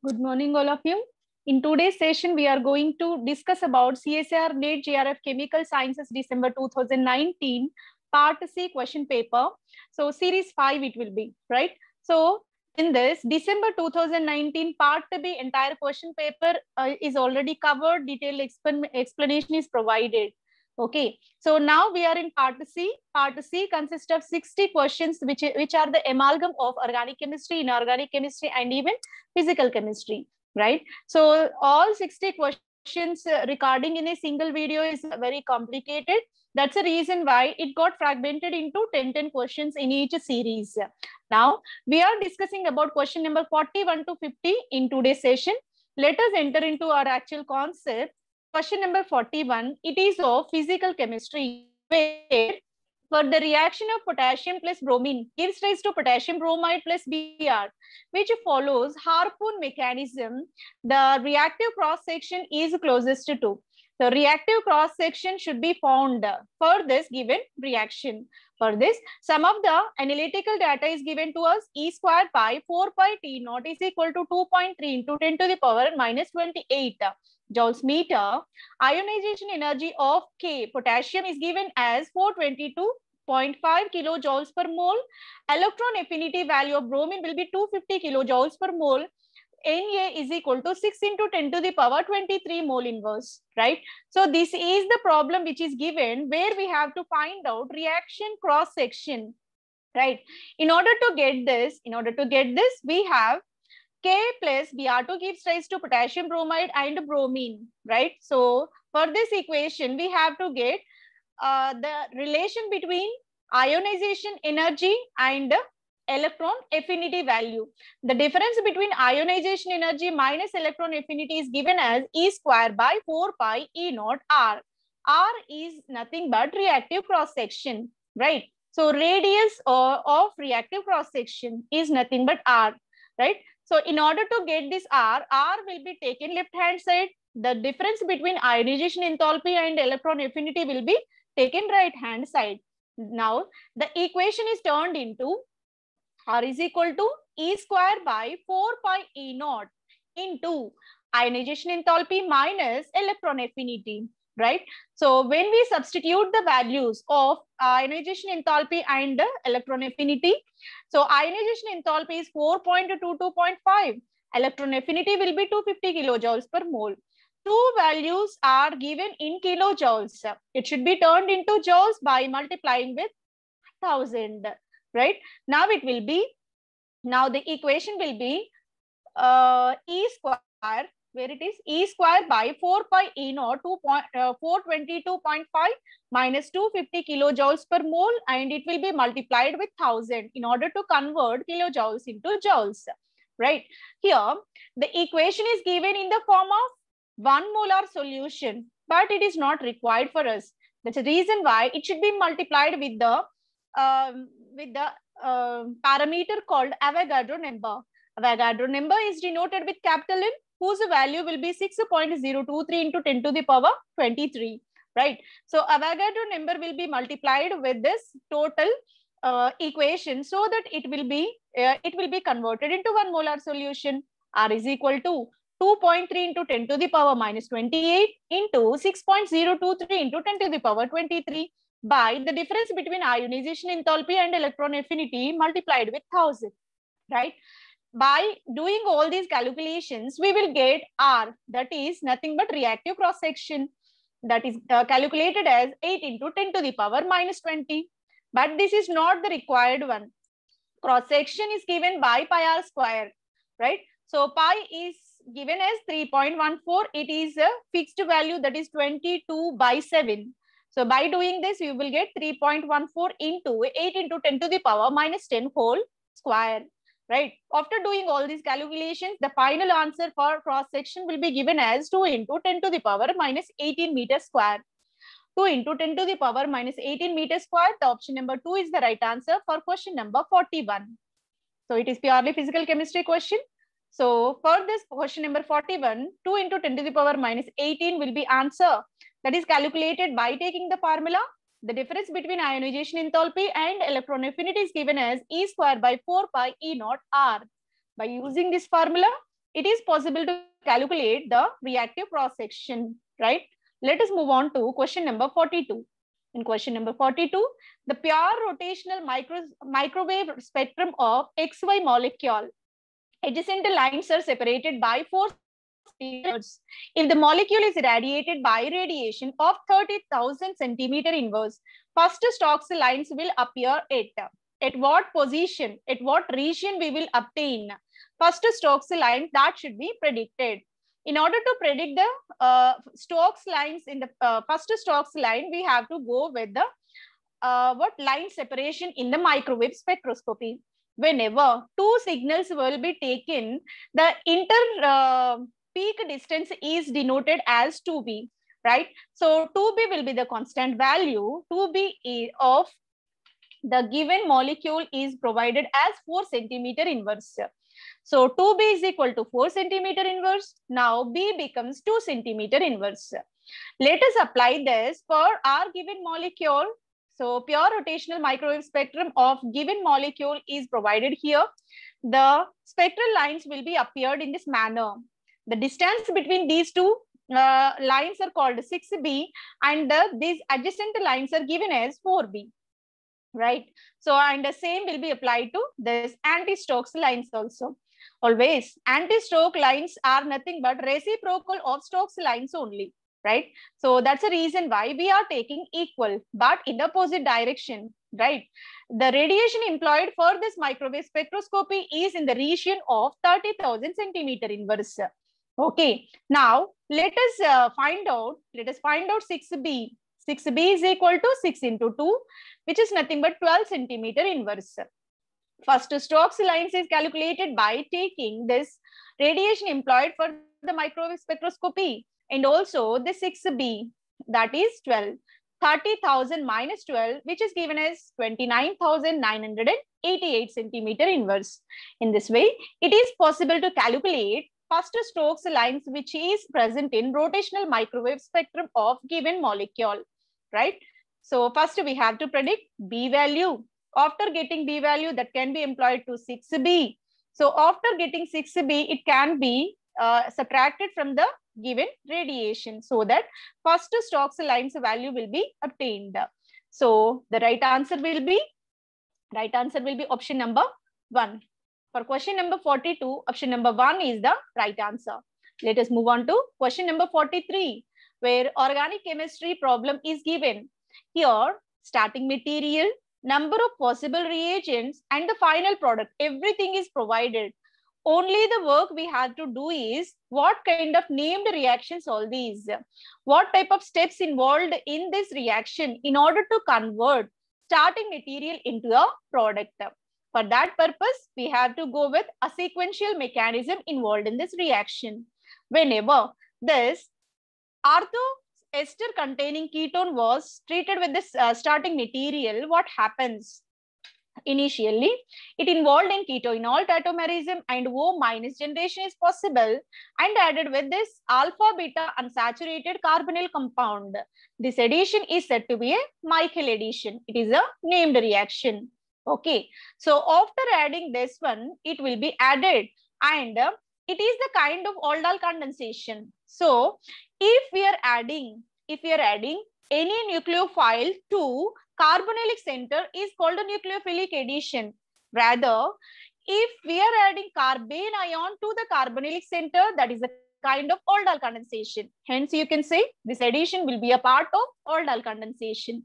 Good morning, all of you. In today's session, we are going to discuss about CSIR NET JRF Chemical Sciences December 2019 Part C question paper. So Series 5 it will be, right? So in this December 2019 Part B entire question paper is already covered. Detailed explanation is provided. Okay, so now we are in Part C. Part C consists of 60 questions which are the amalgam of organic chemistry, inorganic chemistry and even physical chemistry, right? So all 60 questions recording in a single video is very complicated. That's the reason why it got fragmented into 10 questions in each series. Now we are discussing about question number 41 to 50 in today's session. Let us enter into our actual concept. Question number 41, it is of physical chemistry, where for the reaction of potassium plus bromine gives rise to potassium bromide plus Br, which follows harpoon mechanism, the reactive cross section is closest to. The reactive cross section should be found for this given reaction. For this, some of the analytical data is given to us. E square pi 4 pi T naught is equal to 2.3 into 10 to the power minus 28 joules meter. Ionization energy of K potassium is given as 422.5 kilojoules per mole. Electron affinity value of bromine will be 250 kilojoules per mole. Na is equal to 6 into 10 to the power 23 mole inverse, right? So this is the problem which is given, where we have to find out reaction cross section, right? In order to get this, we have K plus Br2 gives rise to potassium bromide and bromine, right? So for this equation, we have to get the relation between ionization energy and electron affinity value. The difference between ionization energy minus electron affinity is given as E square by 4 pi E naught R. R is nothing but reactive cross section, right? So radius of reactive cross section is nothing but R, right? So in order to get this R will be taken left hand side. The difference between ionization enthalpy and electron affinity will be taken right hand side. Now the equation is turned into R is equal to E square by 4 pi E naught into ionization enthalpy minus electron affinity, right? So when we substitute the values of ionization enthalpy and electron affinity, so ionization enthalpy is 4.22.5, electron affinity will be 250 kilojoules per mole. Two values are given in kilojoules. It should be turned into joules by multiplying with 1000, right? Now it will be, now the equation will be E square, where it is E square by 4 pi E naught 422.5 minus 250 kilojoules per mole, and it will be multiplied with 1000 in order to convert kilojoules into joules, right? Here the equation is given in the form of 1 molar solution, but it is not required for us. That's the reason why it should be multiplied with the parameter called Avogadro number. Avogadro number is denoted with capital N, whose value will be 6.023 into 10 to the power 23, right? So Avogadro number will be multiplied with this total equation, so that it will be converted into 1 molar solution. R is equal to 2.3 into 10 to the power minus 28 into 6.023 into 10 to the power 23 by the difference between ionization enthalpy and electron affinity multiplied with 1000, right? By doing all these calculations, we will get R, that is nothing but reactive cross section, that is calculated as 8 into 10 to the power minus 20. But this is not the required one. Cross section is given by pi R square, right? So pi is given as 3.14. It is a fixed value, that is 22 by 7. So by doing this, you will get 3.14 into 8 into 10 to the power minus 10 whole square, right? After doing all these calculations, the final answer for cross section will be given as 2 into 10 to the power minus 18 meters square. 2 into 10 to the power minus 18 meters square. The option number 2 is the right answer for question number 41. So it is purely physical chemistry question. So for this question number 41, 2 into 10 to the power minus 18 will be answer. That is calculated by taking the formula. The difference between ionization enthalpy and electron affinity is given as E square by 4 pi E naught R. By using this formula, it is possible to calculate the reactive cross section, right? Let us move on to question number 42. In question number 42, the pure rotational microwave spectrum of XY molecule. Adjacent lines are separated by 4 centimeters. If the molecule is irradiated by radiation of 30,000 centimeter inverse, first Stokes lines will appear at what position, at what region we will obtain first Stokes line, that should be predicted. In order to predict the Stokes lines in the first Stokes line, we have to go with the what line separation in the microwave spectroscopy. Whenever two signals will be taken, the inter peak distance is denoted as 2b, right? So 2b will be the constant value. 2b of the given molecule is provided as 4 centimeter inverse. So 2b is equal to 4 centimeter inverse. Now b becomes 2 centimeter inverse. Let us apply this for our given molecule. So pure rotational microwave spectrum of given molecule is provided here. The spectral lines will be appeared in this manner. The distance between these two lines are called 6b, and these adjacent lines are given as 4b, right? So, and the same will be applied to this anti-Stokes lines also. Always anti-Stokes lines are nothing but reciprocal of Stokes lines only, right? So that's the reason why we are taking equal but in the opposite direction, right? The radiation employed for this microwave spectroscopy is in the region of 30,000 centimeter inverse. Okay, now let us find out 6b. 6b is equal to 6 into 2, which is nothing but 12 centimeter inverse. First Stokes lines is calculated by taking this radiation employed for the microwave spectroscopy, and also the 6b, that is 12. 30,000 minus 12, which is given as 29,988 centimeter inverse. In this way, it is possible to calculate first Stokes lines which is present in rotational microwave spectrum of given molecule, right? So first we have to predict B value. After getting B value, that can be employed to 6b. So after getting 6b, it can be subtracted from the given radiation, so that first Stokes lines value will be obtained. So the right answer will be option number 1. For question number 42, option number 1 is the right answer. Let us move on to question number 43, where organic chemistry problem is given. Here, starting material, number of possible reagents, and the final product, everything is provided. Only the work we have to do is what kind of named reactions all these, what type of steps involved in this reaction in order to convert starting material into a product. For that purpose, we have to go with a sequential mechanism involved in this reaction. Whenever this ester containing ketone was treated with this starting material, what happens? Initially, it involved in ketoenol tautomerism and O- generation is possible, and added with this alpha beta unsaturated carbonyl compound. This addition is said to be a Michael addition. It is a named reaction. Okay, so after adding this one, it will be added, and it is the kind of aldol condensation. So if we are adding any nucleophile to carbonylic center is called a nucleophilic addition. Rather, if we are adding carbene ion to the carbonylic center, that is a kind of aldol condensation. Hence, you can say this addition will be a part of aldol condensation.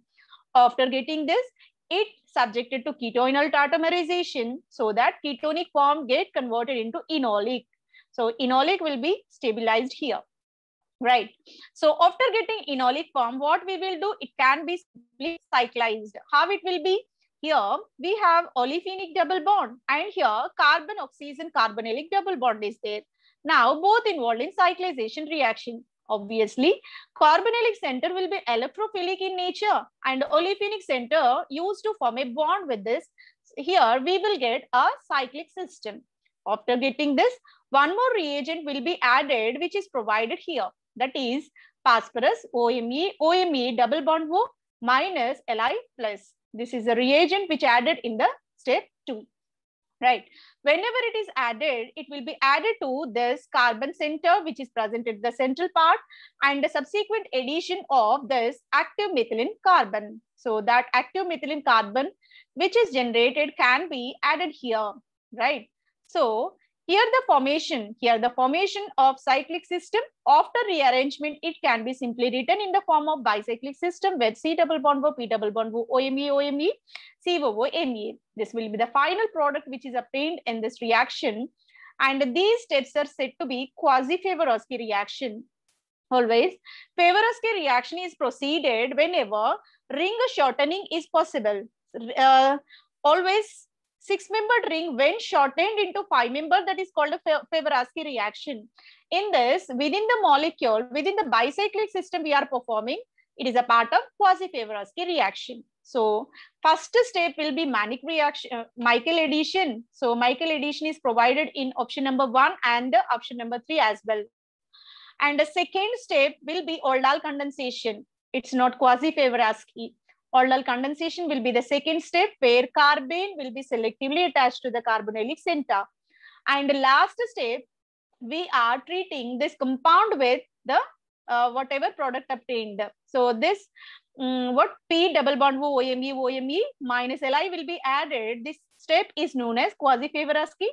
After getting this, it subjected to ketoenol tautomerization, so that ketonic form get converted into enolic. So enolic will be stabilized here, right? So after getting enolic form, what we will do, it can be simply cyclized. How it will be? Here we have olefinic double bond, and here carbon oxygen carbonylic double bond is there. Now both involved in cyclization reaction. Obviously, carbonylic center will be electrophilic in nature, and olefinic center used to form a bond with this. Here we will get a cyclic system. After getting this, one more reagent will be added, which is provided here. That is phosphorus OMe double bond O minus Li plus. This is a reagent which added in the step 2. right? Whenever it is added, it will be added to this carbon center, which is present at the central part, and the subsequent addition of this active methylene carbon. So that active methylene carbon which is generated can be added here, right? So here the formation of cyclic system. After rearrangement, it can be simply written in the form of bicyclic system with C double bond O, P double bond O, OMe, COO, MEA. This will be the final product which is obtained in this reaction. And these steps are said to be quasi-Faber-Oski reaction. Always, Faber-Oski reaction is proceeded whenever ring shortening is possible. Always 6-membered ring when shortened into 5-member, that is called a Faber-Oski reaction. In this, within the molecule, within the bicyclic system we are performing, it is a part of quasi-Faber-Oski reaction. So first step will be Mannich reaction, Michael addition. So Michael addition is provided in option number 1 and option number 3 as well. And the second step will be aldol condensation. It's not quasi-Faber-Oski. Aldol condensation will be the second step where carbene will be selectively attached to the carbonylic center. And the last step, we are treating this compound with the whatever product obtained. So this what P double bond OMe minus Li will be added. This step is known as quasi-Faber-Oski.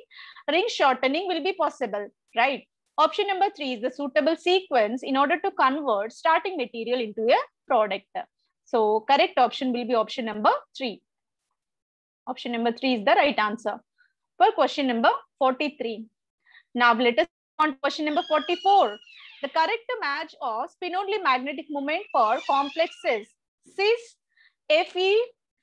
Ring shortening will be possible, right? Option number 3 is the suitable sequence in order to convert starting material into a product. So correct option will be option number 3. Option number 3 is the right answer for question number 43. Now let us on to question number 44. The correct match of spin-only magnetic moment for complexes cis, Fe,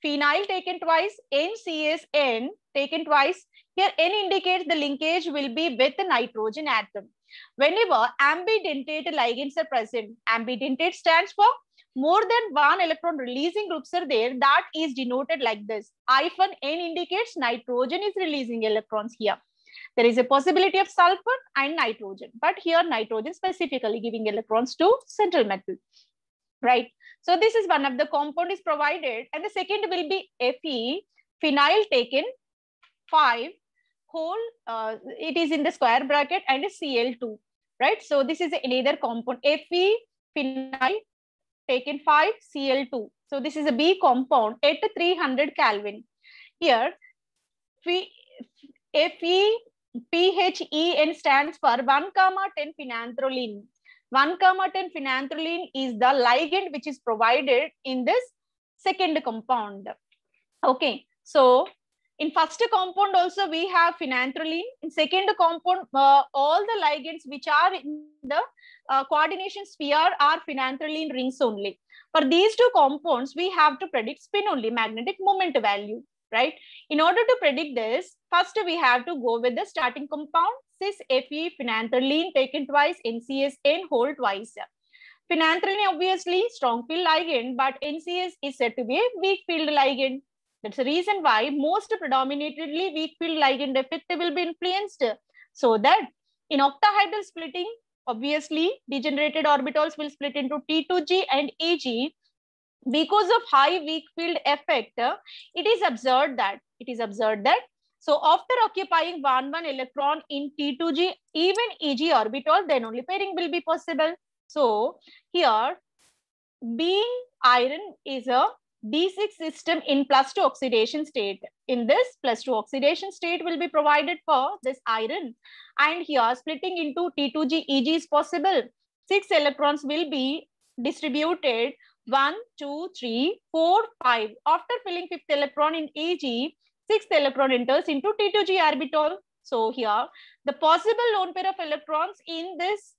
phenyl taken twice, NCSN taken twice. Here N indicates the linkage will be with the nitrogen atom. Whenever ambidentate ligands are present, ambidentate stands for more than one electron releasing groups are there, that is denoted like this. Hyphen N indicates nitrogen is releasing electrons here. There is a possibility of sulfur and nitrogen, but here nitrogen specifically giving electrons to central metal, right? So this is one of the compound is provided, and the second will be Fe, phenyl taken 5 whole, it is in the square bracket, and Cl2, right? So this is another compound, Fe, phenyl taken 5, Cl2. So this is a B compound at 300 Kelvin. Here, Fe, PHEN stands for 1,10 phenanthroline. 1,10 phenanthroline is the ligand which is provided in this second compound. Okay, so in first compound also we have phenanthroline. In second compound, all the ligands which are in the coordination sphere are phenanthroline rings only. For these two compounds, we have to predict spin only magnetic moment value, right? In order to predict this, first we have to go with the starting compound, cis Fe, phenanthroline taken twice, NCSN whole twice. Phenanthroline obviously strong field ligand, but NCS is said to be a weak field ligand. That's the reason why most predominantly weak field ligand effect will be influenced. So that in octahedral splitting, obviously degenerated orbitals will split into T2G and EG. Because of high weak field effect, it is observed that so after occupying one electron in T2G, even EG orbital, then only pairing will be possible. So here, being iron is a D6 system in +2 oxidation state. In this +2 oxidation state will be provided for this iron, and here splitting into T2G, EG is possible. 6 electrons will be distributed 1, 2, 3, 4, 5. After filling 5th electron in EG, 6th electron enters into T2G orbital. So here, the possible lone pair of electrons in this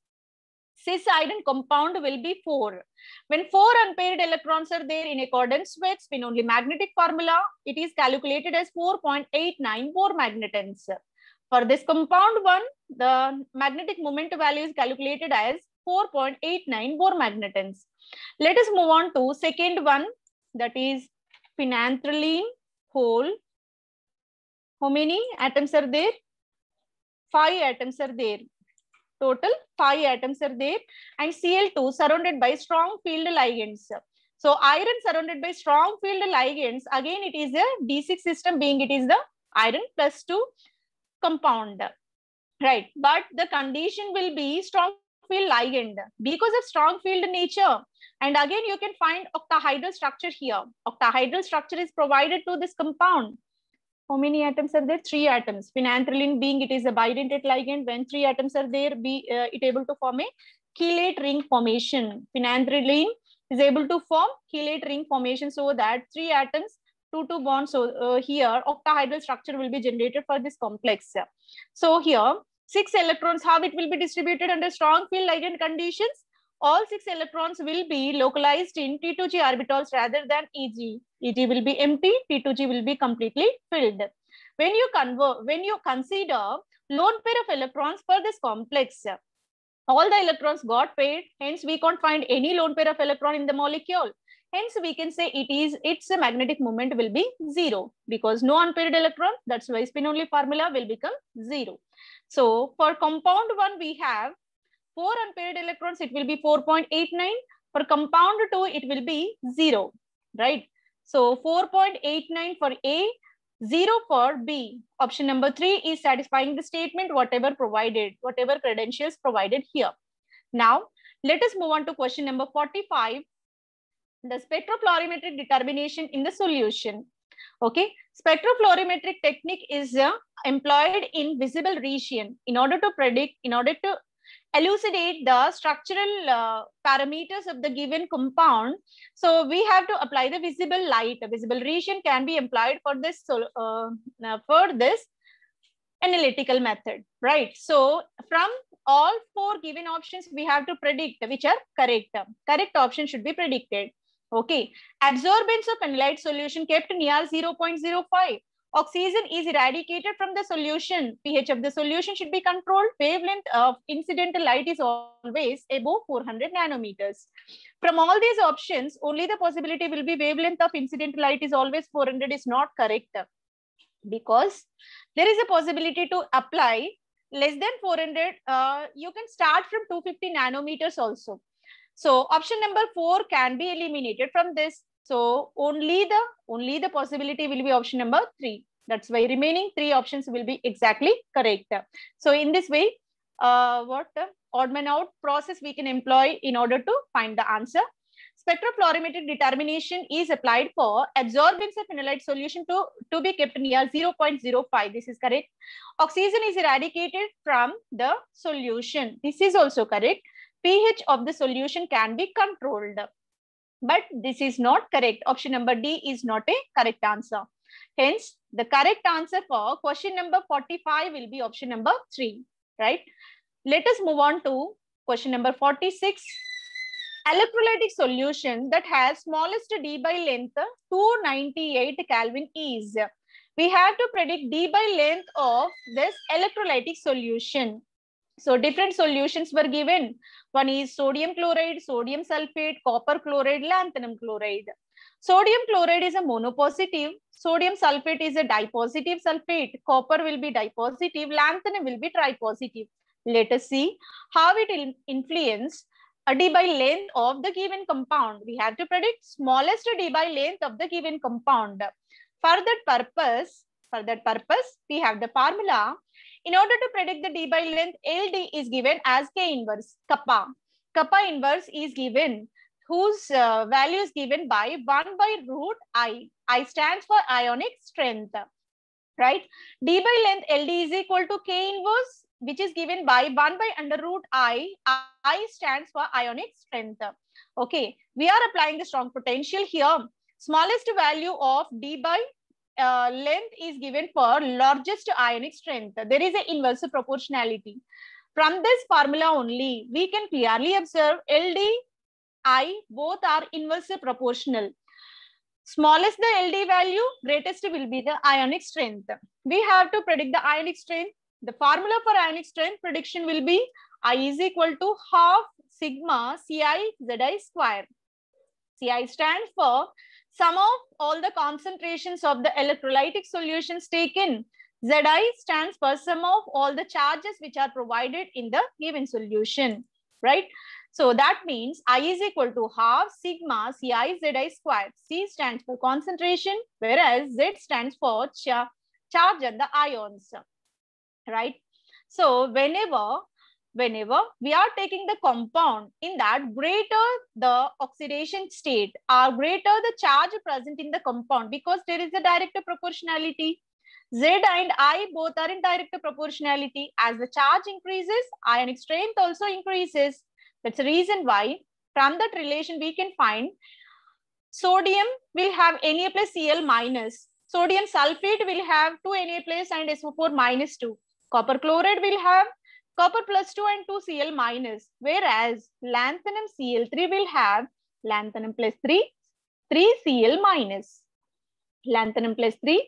cis iron compound will be 4. When 4 unpaired electrons are there in accordance with spin only magnetic formula, it is calculated as 4.89 Bohr magnetons. For this compound one, the magnetic moment value is calculated as 4.89 Bohr magnetons. Let us move on to second one, that is phenanthroline whole. How many atoms are there? 5 atoms are there. Total 5 atoms are there, and Cl2 surrounded by strong field ligands. So iron surrounded by strong field ligands, again it is a D6 system, being it is the iron plus 2 compound, right? But the condition will be strong field ligand because of strong field nature. And again, you can find octahedral structure here. Octahedral structure is provided to this compound. How many atoms are there? 3 atoms. Phenanthroline being it is a bidentate ligand. When 3 atoms are there, it able to form a chelate ring formation. Phenanthroline is able to form chelate ring formation, so that 3 atoms, 2 bonds. So here octahedral structure will be generated for this complex. So here 6 electrons, how it will be distributed under strong field ligand conditions? All 6 electrons will be localized in T2G orbitals rather than EG. EG will be empty, T2G will be completely filled. When you consider lone pair of electrons for this complex, all the electrons got paired, hence we can't find any lone pair of electron in the molecule. Hence we can say its magnetic moment will be 0 because no unpaired electron. That's why Spinozzi formula will become 0. So for compound 1 we have 4 unpaired electrons, it will be 4.89. For compound 2, it will be 0, right? So 4.89 for A, 0 for B. Option number 3 is satisfying the statement, whatever credentials provided here. Now, let us move on to question number 45. The spectropolarimetric determination in the solution. Okay, spectropolarimetric technique is employed in visible region in order to elucidate the structural parameters of the given compound. So we have to apply the visible light. A visible region can be employed for this analytical method, right? So from all 4 given options, we have to predict which are correct. Correct option should be predicted. Okay, absorbance of analyte solution kept near 0.05. Oxygen is eradicated from the solution. pH of the solution should be controlled. Wavelength of incidental light is always above 400 nanometers. From all these options, only the possibility will be wavelength of incidental light is always 400 is not correct, because there is a possibility to apply less than 400. You can start from 250 nanometers also. So option number 4 can be eliminated from this. So only the possibility will be option number 3. That's why remaining 3 options will be exactly correct. So in this way, odd man out process we can employ in order to find the answer. Spectropolarimetric determination is applied for absorbance of analyte solution to be kept near 0.05. This is correct. Oxygen is eradicated from the solution. This is also correct. pH of the solution can be controlled. But this is not correct. Option number D is not a correct answer. Hence, the correct answer for question number 45 will be option number 3, right? Let us move on to question number 46. Electrolytic solution that has smallest D by length 298 Kelvin is. We have to predict D by length of this electrolytic solution. So different solutions were given. One is sodium chloride, sodium sulfate, copper chloride, lanthanum chloride. Sodium chloride is a monopositive. Sodium sulfate is a dipositive sulfate. Copper will be dipositive. Lanthanum will be tripositive. Let us see how it will influence a D by length of the given compound. We have to predict smallest D by length of the given compound. For that purpose, we have the formula. In order to predict the D by length, LD is given as K inverse, kappa. Kappa inverse is given, whose value is given by 1 by root I. I stands for ionic strength, right? D by length LD is equal to K inverse, which is given by 1 by under root I. I stands for ionic strength. Okay, we are applying the strong potential here. Smallest value of D by length is given for largest ionic strength. There is an inverse proportionality. From this formula only, we can clearly observe LD, I, both are inversely proportional. Smallest the LD value, greatest will be the ionic strength. We have to predict the ionic strength. The formula for ionic strength prediction will be I is equal to half sigma Ci Zi square. Ci stands for sum of all the concentrations of the electrolytic solutions taken. Zi stands for sum of all the charges which are provided in the given solution, right? So that means I is equal to half sigma Ci Zi squared. C stands for concentration, whereas Z stands for charge and the ions, right? So whenever we are taking the compound, in that greater the oxidation state or greater the charge present in the compound, because there is a direct proportionality. Z and I both are in direct proportionality. As the charge increases, ionic strength also increases. That's the reason why from that relation we can find sodium will have Na plus Cl minus. Sodium sulfate will have 2 Na plus and SO4 minus 2. Copper chloride will have copper plus 2 and 2 Cl minus. Whereas lanthanum Cl3 will have lanthanum plus 3 Cl minus. Lanthanum plus 3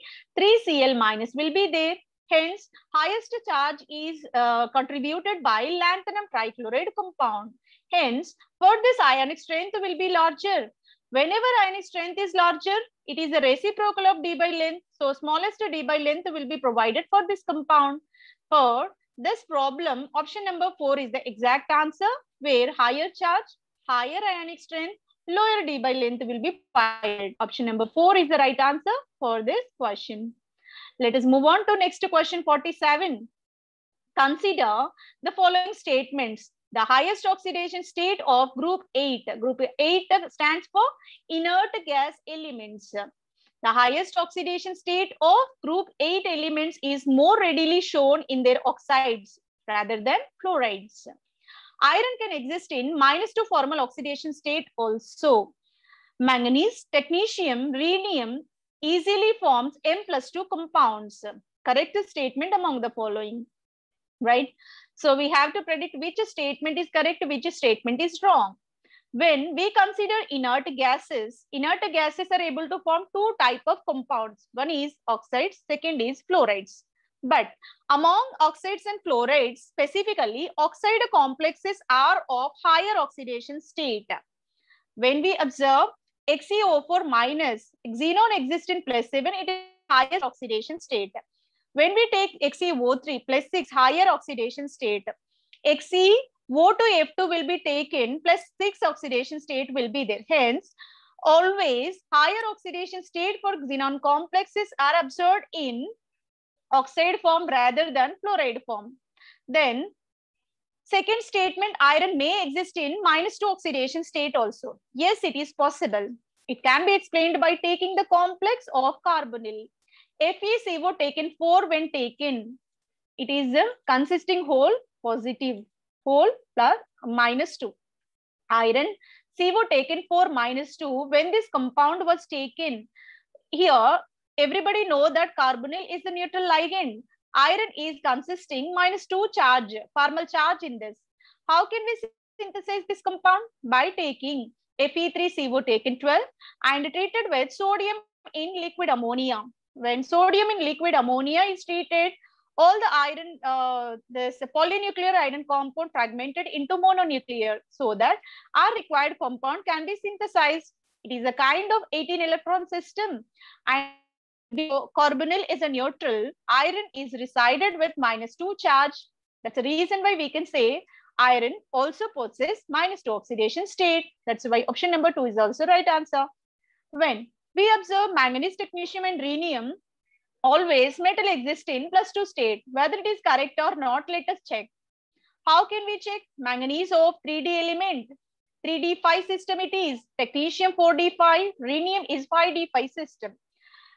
Cl minus will be there. Hence, highest charge is contributed by lanthanum trichloride compound. Hence, for this ionic strength will be larger. Whenever ionic strength is larger, it is a reciprocal of D by length. So, smallest D by length will be provided for this compound. For this problem, option number 4 is the exact answer, where higher charge, higher ionic strength, lower D by length will be provided. Option number 4 is the right answer for this question. Let us move on to next question 47. Consider the following statements. The highest oxidation state of group 8. Group 8 stands for inert gas elements. The highest oxidation state of group 8 elements is more readily shown in their oxides rather than fluorides. Iron can exist in -2 formal oxidation state also. Manganese, technetium, rhenium easily forms M+2 compounds. Correct statement among the following, right? So we have to predict which statement is correct, which statement is wrong. When we consider inert gases are able to form 2 types of compounds. One is oxides, second is fluorides. But among oxides and fluorides, specifically, oxide complexes are of higher oxidation state. When we observe XeO4 minus, xenon exists in +7, it is highest oxidation state. When we take XeO3 +6, higher oxidation state, XeO2F2 will be taken, +6 oxidation state will be there. Hence, always higher oxidation state for xenon complexes are observed in oxide form rather than fluoride form. Then, second statement, iron may exist in -2 oxidation state also. Yes, it is possible. It can be explained by taking the complex of carbonyl. FeCO taken 4 when taken, it is a consisting whole positive, whole plus -2. Iron CO taken 4 -2, when this compound was taken, here everybody know that carbonyl is the neutral ligand. Iron is consisting -2 charge, formal charge in this. How can we synthesize this compound? By taking Fe3CO taken 12 and treated with sodium in liquid ammonia. When sodium in liquid ammonia is treated, all the iron, this polynuclear iron compound fragmented into mononuclear, so that our required compound can be synthesized. It is a kind of 18 electron system, and carbonyl is a neutral. Iron is resided with -2 charge. That's the reason why we can say iron also possesses -2 oxidation state. That's why option number 2 is also right answer. When we observe manganese, technetium, and rhenium, always metal exists in +2 state. Whether it is correct or not, let us check. How can we check? Manganese of 3D element, 3D5 system it is. Technetium 4D5, rhenium is 5D5 system.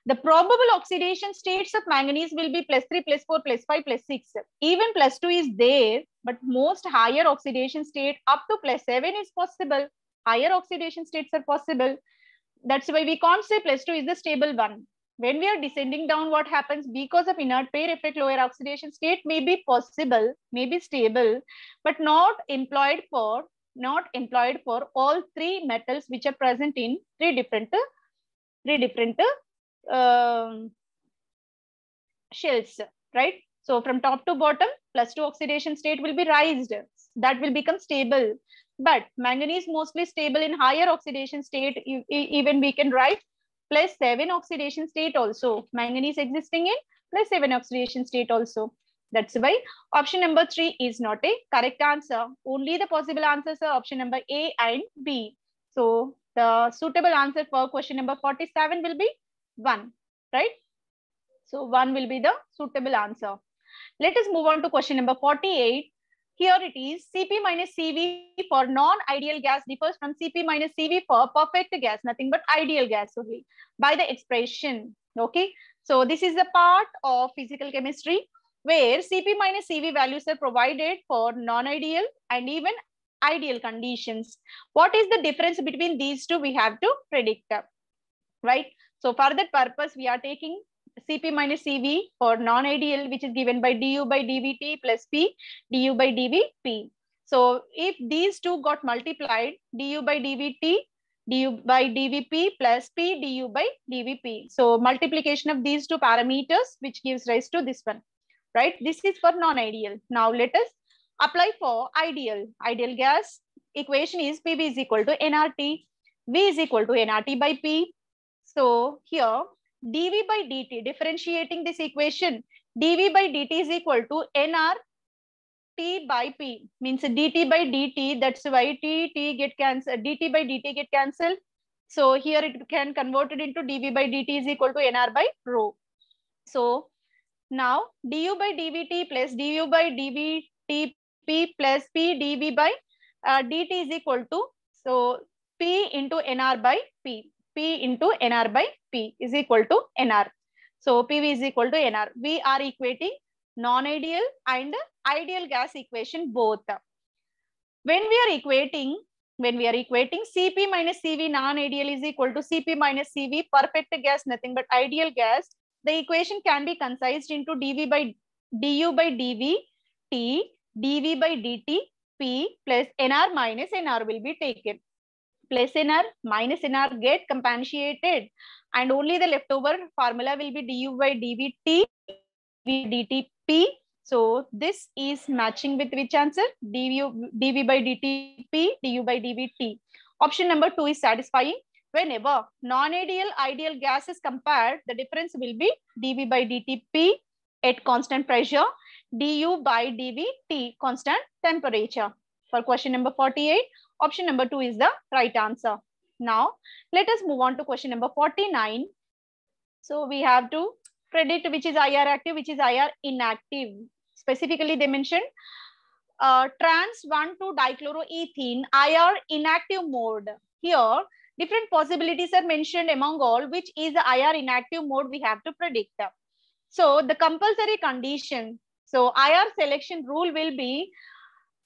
The probable oxidation states of manganese will be +3, +4, +5, +6. Even +2 is there, but most higher oxidation state up to +7 is possible. Higher oxidation states are possible. That's why we can't say +2 is the stable one. When we are descending down, what happens? Because of inert pair effect, lower oxidation state may be possible, may be stable, but not employed for all 3 metals which are present in three different shells, right? So from top to bottom, +2 oxidation state will be raised. That will become stable. But manganese mostly stable in higher oxidation state. Even we can write +7 oxidation state also. Manganese existing in +7 oxidation state also. That's why option number 3 is not a correct answer. Only the possible answers are option number A and B. So the suitable answer for question number 47 will be 1, right? So 1 will be the suitable answer. Let us move on to question number 48. Here it is, Cp minus Cv for non-ideal gas differs from Cp minus Cv for perfect gas, nothing but ideal gas only, by the expression. Okay, so this is the part of physical chemistry where Cp minus Cv values are provided for non-ideal and even ideal conditions. What is the difference between these two? We have to predict, right? So for that purpose, we are taking Cp minus Cv for non-ideal, which is given by du by dVt plus P du by dVp. So if these two got multiplied, du by dVt, du by dVp plus P du by dVp. So multiplication of these two parameters, which gives rise to this one, right? This is for non-ideal. Now let us apply for ideal. Ideal gas equation is Pv is equal to nRT, V is equal to nRT by P. So here dV by dt, differentiating this equation, dV by dt is equal to nRT by P, means dt by dt, that's why t get cancelled, dt by dt get cancelled. So here it can convert it into dV by dt is equal to nR by rho. So now du by dVt plus du by dVt P plus P dV by dt is equal to, so P into nR by P. P into nR by P is equal to nR. So PV is equal to nR. We are equating non-ideal and ideal gas equation both. When we are equating Cp minus Cv non-ideal is equal to Cp minus Cv perfect gas, nothing but ideal gas, the equation can be concised into dV by du by dV T, dV by dt P plus nR minus nR will be taken. Plus nR minus nR get compatiated, and only the leftover formula will be du by dVt dt P. So this is matching with which answer? dV by dt P, du by dVt. Option number 2 is satisfying. Whenever non-ideal ideal gas is compared, the difference will be dV by dt P at constant pressure, du by dVt constant temperature. For question number 48, option number 2 is the right answer. Now, let us move on to question number 49. So we have to predict which is IR active, which is IR inactive. Specifically, they mentioned trans 1,2-dichloroethene IR inactive mode. Here, different possibilities are mentioned among all, which is the IR inactive mode we have to predict. So the compulsory condition, so IR selection rule will be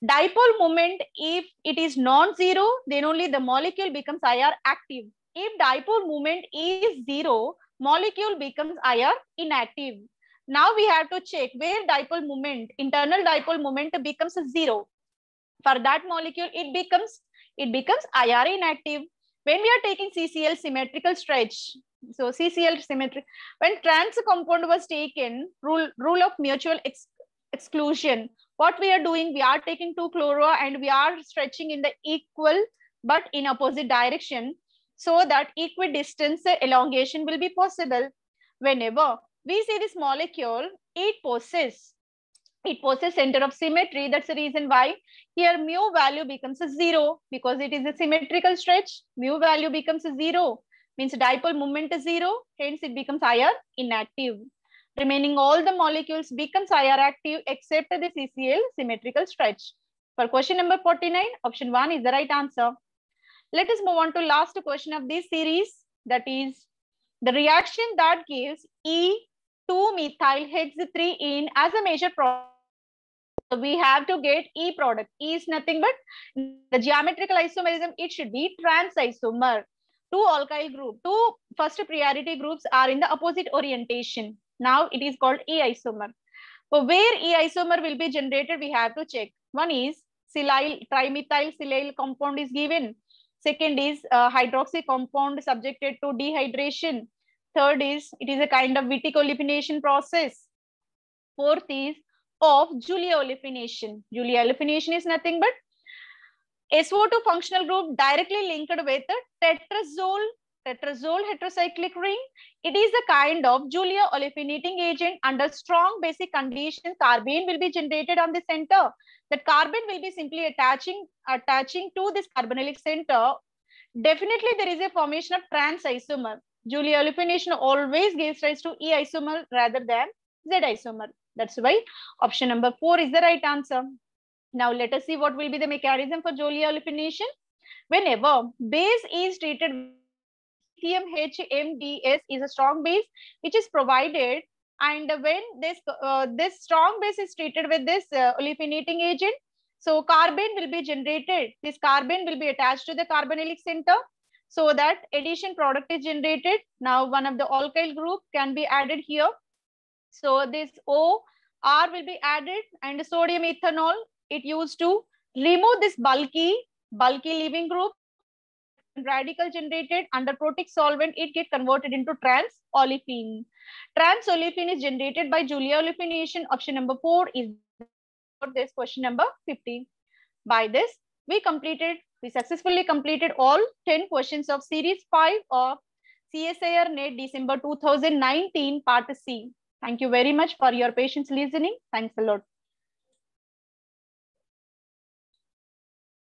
dipole moment. If it is non-zero, then only the molecule becomes IR active. If dipole moment is zero, molecule becomes IR inactive. Now we have to check where dipole moment, internal dipole moment becomes zero. For that molecule, it becomes IR inactive. When we are taking CCl symmetrical stretch, so CCl symmetric, when trans compound was taken, rule of mutual exclusion, what we are doing, we are taking 2-chloro and we are stretching in the equal but in opposite direction, so that equidistance elongation will be possible. Whenever we see this molecule, it possesses center of symmetry. That's the reason why here mu value becomes a 0, because it is a symmetrical stretch. Mu value becomes a 0, means dipole moment is 0, hence it becomes IR inactive. Remaining all the molecules becomes IR active except the CCl symmetrical stretch. For question number 49, option 1 is the right answer. Let us move on to last question of this series, that is the reaction that gives E2-methyl-hex-3-ene as a major product. So we have to get E product. E is nothing but the geometrical isomerism. It should be trans isomer. Two alkyl group, two first priority groups are in the opposite orientation. Now it is called E isomer. So where E isomer will be generated, we have to check. One is trimethyl silyl compound is given. Second is hydroxy compound subjected to dehydration. Third is it is a kind of Wittig olefination process. Fourth is of Julia olefination. Julia olefination is nothing but SO2 functional group directly linked with tetrazole heterocyclic ring. It is a kind of Julia olefinating agent. Under strong basic conditions, carbene will be generated on the center. That carbene will be simply attaching to this carbonylic center. Definitely there is a formation of trans isomer. Julia olefination always gives rise to E isomer rather than Z isomer. That's why option number 4 is the right answer. Now let us see what will be the mechanism for Julia olefination. Whenever base is treated, lithium HMDS is a strong base which is provided, and when this strong base is treated with this olefinating agent, so carbene will be generated. This carbene will be attached to the carbonylic center, so that addition product is generated. Now one of the alkyl group can be added here. So this OR will be added, and sodium ethanol, it used to remove this bulky leaving group. Radical generated under protic solvent, it get converted into trans olefin. Trans olefin is generated by Julia olefination. Option number 4 is for this question number 15. By this, we successfully completed all 10 questions of series 5 of CSIR NET December 2019 part C. Thank you very much for your patience listening. Thanks a lot.